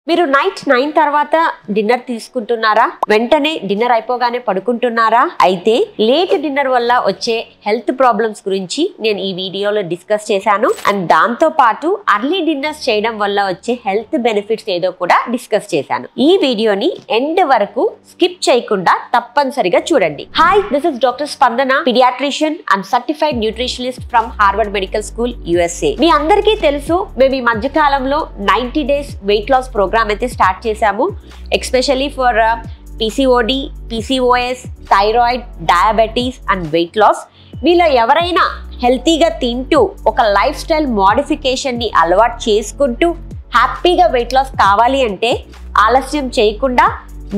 మీరు నైట్ 9 తర్వాత డిన్నర్ తీసుకుంటున్నారా? వెంటనే డిన్నర్ అయిపోగానే పడుకుంటున్నారా? అయితే లేట్ డిన్నర్ వల్ల వచ్చే హెల్త్ ప్రాబ్లమ్స్ గురించి నేను ఈ వీడియోలో డిస్కస్ చేశాను. అండ్ దాంతో పాటు అర్లీ డిన్నర్స్ చేయడం వల్ల వచ్చే హెల్త్ బెనిఫిట్స్ ఏదో కూడా డిస్కస్ చేశాను. ఈ వీడియోని ఎండ్ వరకు స్కిప్ చేయకుండా తప్పనిసరిగా చూడండి. Hi, this is doctor Spandana, paediatrician and certified nutritionist from Harvard Medical School USA. మీ అందరికీ తెలుసు, మేము ఈ మధ్య కాలంలో 90 days వెయిట్ లాస్ ప్రోగ్రామ్ అయితే స్టార్ట్ చేశాము. Especially for PCOD, PCOS, thyroid, diabetes and weight loss. మీలో ఎవరైనా హెల్తీగా తింటూ ఒక లైఫ్ స్టైల్ మోడిఫికేషన్ని అలవాటు చేసుకుంటూ హ్యాపీగా వెయిట్ లాస్ కావాలి అంటే ఆలస్యం చేయకుండా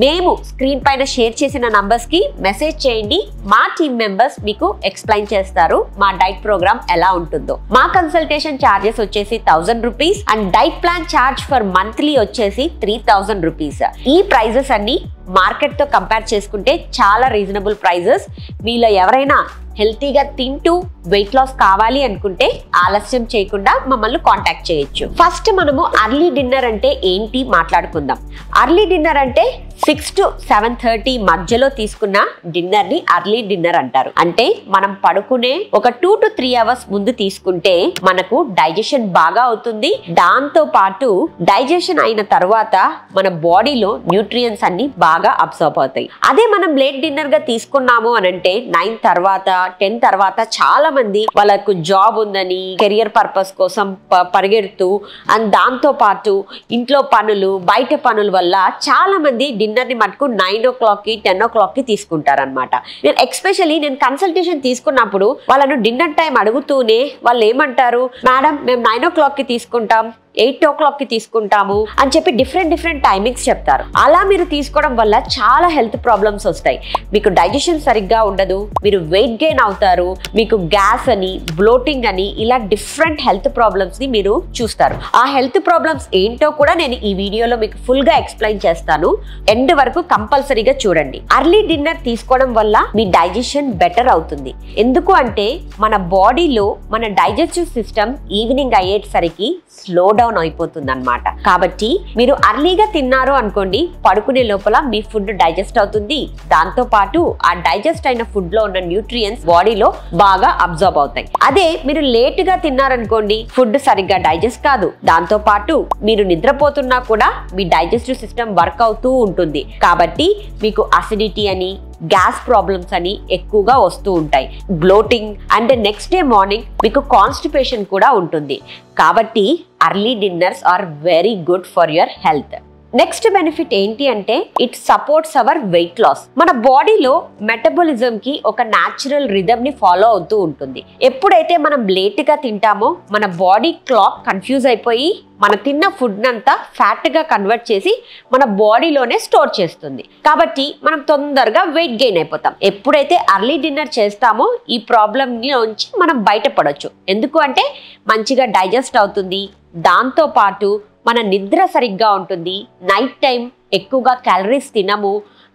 మేము స్క్రీన్ పైన షేర్ చేసిన నంబర్స్కి మెసేజ్ చేయండి. మా టీమ్ మెంబర్స్ మీకు ఎక్స్ప్లెయిన్ చేస్తారు మా డైట్ ప్రోగ్రామ్ ఎలా ఉంటుందో. మా కన్సల్టేషన్ ఛార్జెస్ వచ్చేసి 1000 rupees and diet plan charge for monthly వచ్చేసి 3000 రూపీస్. ఈ ప్రైజెస్ అన్ని మార్కెట్ తో కంపేర్ చేసుకుంటే చాలా రీజనబుల్ ప్రైజెస్. మీలో ఎవరైనా హెల్తీగా తింటూ వెయిట్ లాస్ కావాలి అనుకుంటే ఆలస్యం చేయకుండా మమ్మల్ని కాంటాక్ట్ చేయొచ్చు. ఫస్ట్ మనము అర్లీ డిన్నర్ అంటే ఏంటి మాట్లాడుకుందాం. అర్లీ డిన్నర్ అంటే 6 to 7:30 మధ్యలో తీసుకున్న డిన్నర్ ని అర్లీ డిన్నర్ అంటారు. అంటే మనం పడుకునే ఒక 2 to 3 hours ముందు తీసుకుంటే మనకు డైజెషన్ బాగా అవుతుంది. దాంతో పాటు డైజెషన్ అయిన తర్వాత మన బాడీలో న్యూట్రియన్స్ అన్ని బాగా అబ్జర్వ్ అవుతాయి. అదే మనం లేట్ డిన్నర్ గా తీసుకున్నాము అని అంటే 9 తర్వాత 10 తర్వాత చాలా మంది వాళ్ళకు జాబ్ ఉందని కెరియర్ పర్పస్ కోసం పరిగెడుతూ అండ్ దాంతో పాటు ఇంట్లో పనులు బయట పనుల వల్ల చాలా మంది డిన్నర్ ని మటుకు 9 o'clock కి 10 o'clock కి తీసుకుంటారనమాట. నేను కన్సల్టేషన్ తీసుకున్నప్పుడు వాళ్ళను డిన్నర్ టైం అడుగుతూనే వాళ్ళు ఏమంటారు, మేడం మేము 9 o'clock కి తీసుకుంటాం, 8 o'clock కి తీసుకుంటాము అని చెప్పి డిఫరెంట్ టైమింగ్స్ చెప్తారు. అలా మీరు తీసుకోవడం వల్ల చాలా హెల్త్ ప్రాబ్లమ్స్ వస్తాయి. మీకు డైజెషన్ సరిగ్గా ఉండదు, మీరు వెయిట్ గెయిన్ అవుతారు, మీకు గ్యాస్ అని బ్లోటింగ్ అని ఇలా డిఫరెంట్ హెల్త్ ప్రాబ్లమ్స్ ని మీరు చూస్తారు. ఆ హెల్త్ ప్రాబ్లమ్స్ ఏంటో కూడా నేను ఈ వీడియోలో మీకు ఫుల్ గా ఎక్స్ప్లెయిన్ చేస్తాను. ఎండ్ వరకు కంపల్సరీగా చూడండి. అర్లీ డిన్నర్ తీసుకోవడం వల్ల మీ డైజెషన్ బెటర్ అవుతుంది. ఎందుకు అంటే మన బాడీలో మన డైజెస్టివ్ సిస్టమ్ ఈవినింగ్ అయ్యేసరికి స్లో డౌన్ అయిపోతుంది అనమాట. కాబట్టి మీరు అర్లీగా తిన్నారు అనుకోండి, పడుకునే లోపల మీ ఫుడ్ డైజెస్ట్ అవుతుంది. దాంతో పాటు ఆ డైజెస్ట్ అయిన ఫుడ్ లో ఉన్న న్యూట్రియన్స్ బాడీలో బాగా అబ్జర్వ్ అవుతాయి. అదే మీరు లేట్ గా తిన్నారనుకోండి, ఫుడ్ సరిగ్గా డైజెస్ట్ కాదు. దాంతో పాటు మీరు నిద్రపోతున్నా కూడా మీ డైజెస్టివ్ సిస్టమ్ వర్క్ అవుతూ ఉంటుంది. కాబట్టి మీకు అసిడిటీ అని గ్యాస్ ప్రాబ్లమ్స్ అని ఎక్కువగా వస్తూ ఉంటాయి. Bloating and next day morning మీకు కాన్స్టిపేషన్ కూడా ఉంటుంది. కాబట్టి early dinners are very good for your health. Next benefit ఏంటి అంటే it supports our weight loss. మన బాడీలో మెటబాలిజం కి ఒక న్యాచురల్ రిథమ్ ని ఫాలో అవుతూ ఉంటుంది. ఎప్పుడైతే మనం లేట్ గా తింటామో మన బాడీ క్లాక్ కన్ఫ్యూజ్ అయిపోయి మన తిన్న ఫుడ్ అంతా ఫ్యాట్ గా కన్వర్ట్ చేసి మన బాడీలోనే స్టోర్ చేస్తుంది. కాబట్టి మనం తొందరగా వెయిట్ గెయిన్ అయిపోతాం. ఎప్పుడైతే అర్లీ డిన్నర్ చేస్తామో ఈ ప్రాబ్లం నుంచి మనం బయటపడవచ్చు. ఎందుకు అంటే మంచిగా డైజెస్ట్ అవుతుంది. దాంతో పాటు మన నిద్ర సరిగ్గా ఉంటుంది. నైట్ టైం ఎక్కువగా క్యాలరీస్ తినము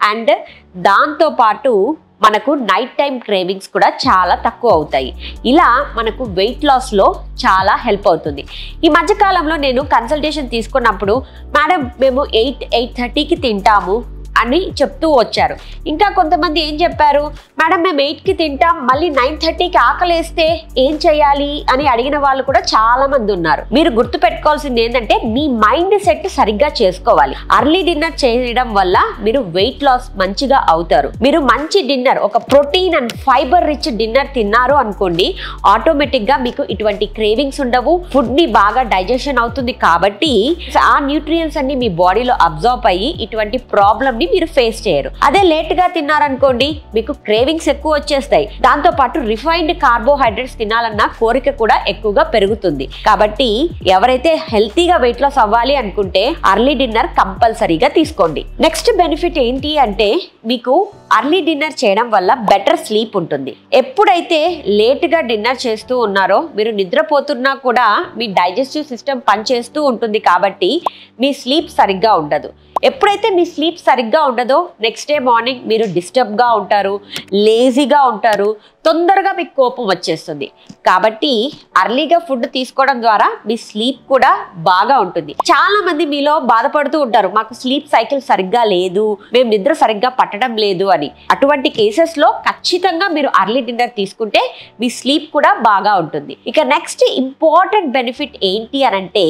అండ్ దాంతో పాటు మనకు నైట్ టైం క్రేవింగ్స్ కూడా చాలా తక్కువ అవుతాయి. ఇలా మనకు వెయిట్ లాస్లో చాలా హెల్ప్ అవుతుంది. ఈ మధ్యకాలంలో నేను కన్సల్టేషన్ తీసుకున్నప్పుడు మేడం మేము 8:30కి తింటాము అని చెప్తూ వచ్చారు. ఇంకా కొంతమంది ఏం చెప్పారు, మేడం మేము 8కి తింటాం, మళ్ళీ 9:30కి ఆకలేస్తే ఏం చేయాలి అని అడిగిన వాళ్ళు కూడా చాలా మంది ఉన్నారు. మీరు గుర్తు పెట్టుకోవాల్సింది ఏంటంటే మీ మైండ్ సెట్ సరిగ్గా చేసుకోవాలి. అర్లీ డిన్నర్ చేయడం వల్ల మీరు వెయిట్ లాస్ మంచిగా అవుతారు. మీరు మంచి డిన్నర్, ఒక protein and fibre rich dinner తిన్నారు అనుకోండి, ఆటోమేటిక్ గా మీకు ఇటువంటి క్రేవింగ్స్ ఉండవు. ఫుడ్ ని బాగా డైజెషన్ అవుతుంది. కాబట్టి ఆ న్యూట్రియన్స్ అన్ని మీ బాడీలో అబ్జర్వ్ అయ్యి ఇటువంటి ప్రాబ్లమ్ ని మీరు ఫేస్ చేయరు. అదే లేట్ గా తిన్నారనుకోండి, మీకు క్రేవింగ్స్ ఎక్కువ వచ్చేస్తాయి. దాంతో పాటు రిఫైన్డ్ కార్బోహైడ్రేట్స్ తినాలన్న కోరిక కూడా ఎక్కువగా పెరుగుతుంది. కాబట్టి ఎవరైతే హెల్తీగా వెయిట్ లాస్ అవ్వాలి అనుకుంటే అర్లీ డిన్నర్ కంపల్సరీగా తీసుకోండి. నెక్స్ట్ బెనిఫిట్ ఏంటి అంటే మీకు అర్లీ డిన్నర్ చేయడం వల్ల బెటర్ స్లీప్ ఉంటుంది. ఎప్పుడైతే లేట్ గా డిన్నర్ చేస్తూ ఉన్నారో మీరు నిద్రపోతున్నా కూడా మీ డైజెస్టివ్ సిస్టమ్ పనిచేస్తూ ఉంటుంది. కాబట్టి మీ స్లీప్ సరిగ్గా ఉండదు. ఎప్పుడైతే మీ స్లీప్ సరిగ్గా ఉండదో నెక్స్ట్ డే మార్నింగ్ మీరు డిస్టర్బ్గా ఉంటారు, లేజీగా ఉంటారు, తొందరగా మీకు కోపం వచ్చేస్తుంది. కాబట్టి అర్లీగా ఫుడ్ తీసుకోవడం ద్వారా మీ స్లీప్ కూడా బాగా ఉంటుంది. చాలా మంది మీలో బాధపడుతూ ఉంటారు, మాకు స్లీప్ సైకిల్ సరిగ్గా లేదు, మేము నిద్ర సరిగ్గా పట్టడం లేదు అని. అటువంటి కేసెస్ లో ఖచ్చితంగా మీరు అర్లీ డిన్నర్ తీసుకుంటే మీ స్లీప్ కూడా బాగా ఉంటుంది. ఇక నెక్స్ట్ ఇంపార్టెంట్ బెనిఫిట్ ఏంటి అని అంటే,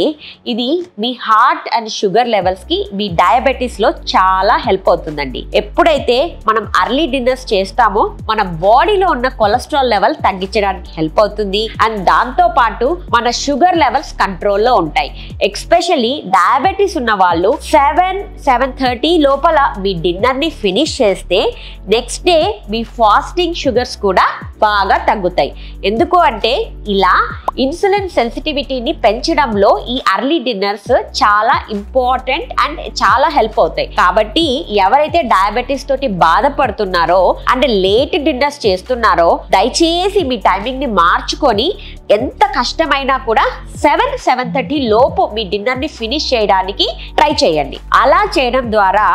ఇది మీ హార్ట్ అండ్ షుగర్ లెవెల్స్ కి, మీ డయాబెటీస్ లో చాలా హెల్ప్ అవుతుందండి. ఎప్పుడైతే మనం అర్లీ డిన్నర్స్ చేస్తామో మన బాడీలో ఉన్న కొలెస్ట్రాల్ లెవెల్ తగ్గించడానికి హెల్ప్ అవుతుంది. అండ్ దాంతో పాటు మన షుగర్ లెవెల్స్ కంట్రోల్లో ఉంటాయి. ఎస్పెషల్లీ డయాబెటీస్ ఉన్న వాళ్ళు 7-7:30 లోపల మీ డిన్నర్ ని ఫినిష్ చేస్తే నెక్స్ట్ డే మీ ఫాస్టింగ్ షుగర్స్ కూడా బాగా తగ్గుతాయి. ఎందుకు అంటే ఇలా ఇన్సులిన్ సెన్సిటివిటీని పెంచడంలో ఈ అర్లీ డిన్నర్స్ చాలా ఇంపార్టెంట్ అండ్ చాలా హెల్ప్ అవుతాయి. కాబట్టి ఎవరైతే డయాబెటీస్ తోటి బాధపడుతున్నారో అండ్ లేట్ డిన్నర్స్ చేస్తున్నారో దయచేసి మీ టైమింగ్ ని మార్చుకొని ఎంత కష్టమైనా కూడా 7-7:30 లోపు మీ డిన్నర్ ని ఫినిష్ చేయడానికి ట్రై చేయండి. అలా చేయడం ద్వారా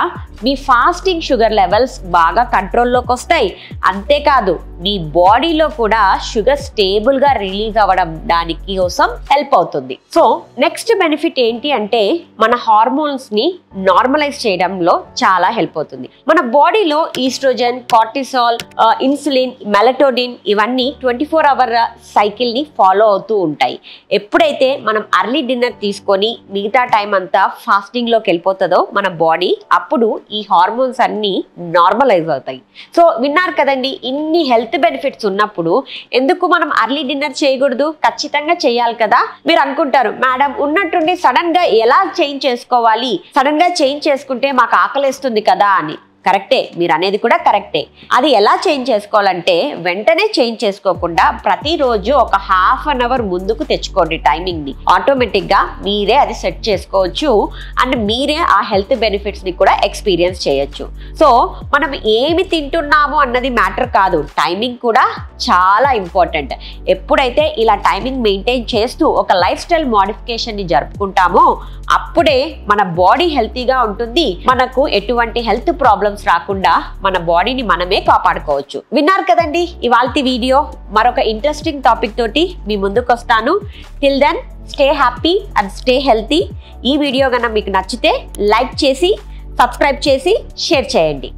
మీ ఫాస్టింగ్ షుగర్ లెవెల్స్ బాగా కంట్రోల్లోకి వస్తాయి. అంతేకాదు మీ బాడీలో కూడా షుగర్ స్టేబుల్ గా రిలీజ్ అవ్వడం దానికి కోసం హెల్ప్ అవుతుంది. సో నెక్స్ట్ బెనిఫిట్ ఏంటి అంటే, మన హార్మోన్స్ ని నార్మలైజ్ చేయడంలో చాలా హెల్ప్ అవుతుంది. మన బాడీలో ఈస్ట్రోజన్, కార్టిసాల్, ఇన్సులిన్, మెలటోనిన్ ఇవన్నీ 24 అవర్ సైకిల్ ని ఫాలో అవుతూ ఉంటాయి. ఎప్పుడైతే మనం అర్లీ డిన్నర్ తీసుకొని మిగతా టైం అంతా ఫాస్టింగ్ లోకి వెళ్ళిపోతుందో మన బాడీ, అప్పుడు ఈ హార్మోన్స్ అన్ని నార్మలైజ్ అవుతాయి. సో విన్నారు కదండి, ఇన్ని హెల్త్ బెనిఫిట్స్ ఉన్నప్పుడు ఎందుకు మనం అర్లీ డిన్నర్ చేయకూడదు? ఖచ్చితంగా చేయాలి కదా. మీరు అనుకుంటారు, మేడం ఉన్నట్టుండి సడన్ గా ఎలా చేంజ్ చేసుకోవాలి, సడన్ గా చేంజ్ చేసుకుంటే మాకు ఆకలేస్తుంది కదా అని. కరెక్టే, మీరు అనేది కూడా కరెక్టే. అది ఎలా చేంజ్ చేసుకోవాలంటే, వెంటనే చేంజ్ చేసుకోకుండా ప్రతిరోజు ఒక ½ అన్ అవర్ ముందుకు తెచ్చుకోండి టైమింగ్ ని. ఆటోమేటిక్ గా మీరే అది సెట్ చేసుకోవచ్చు అండ్ మీరే ఆ హెల్త్ బెనిఫిట్స్ ని కూడా ఎక్స్పీరియన్స్ చేయొచ్చు. సో మనం ఏమి తింటున్నాము అన్నది మ్యాటర్ కాదు, టైమింగ్ కూడా చాలా ఇంపార్టెంట్. ఎప్పుడైతే ఇలా టైమింగ్ మెయింటైన్ చేస్తూ ఒక లైఫ్ స్టైల్ మోడిఫికేషన్ ని జరుపుకుంటామో అప్పుడే మన బాడీ హెల్తీగా ఉంటుంది. మనకు ఎటువంటి హెల్త్ ప్రాబ్లమ్స్ రాకుండా మన బాడీని మనమే కాపాడుకోవచ్చు. విన్నారు కదండి ఇవాల్టి వీడియో. మరొక ఇంట్రెస్టింగ్ టాపిక్ తోటి మీ ముందుకు వస్తాను. Till then stay happy and stay healthy. ఈ వీడియో కనుక మీకు నచ్చితే లైక్ చేసి, సబ్స్క్రైబ్ చేసి, షేర్ చేయండి.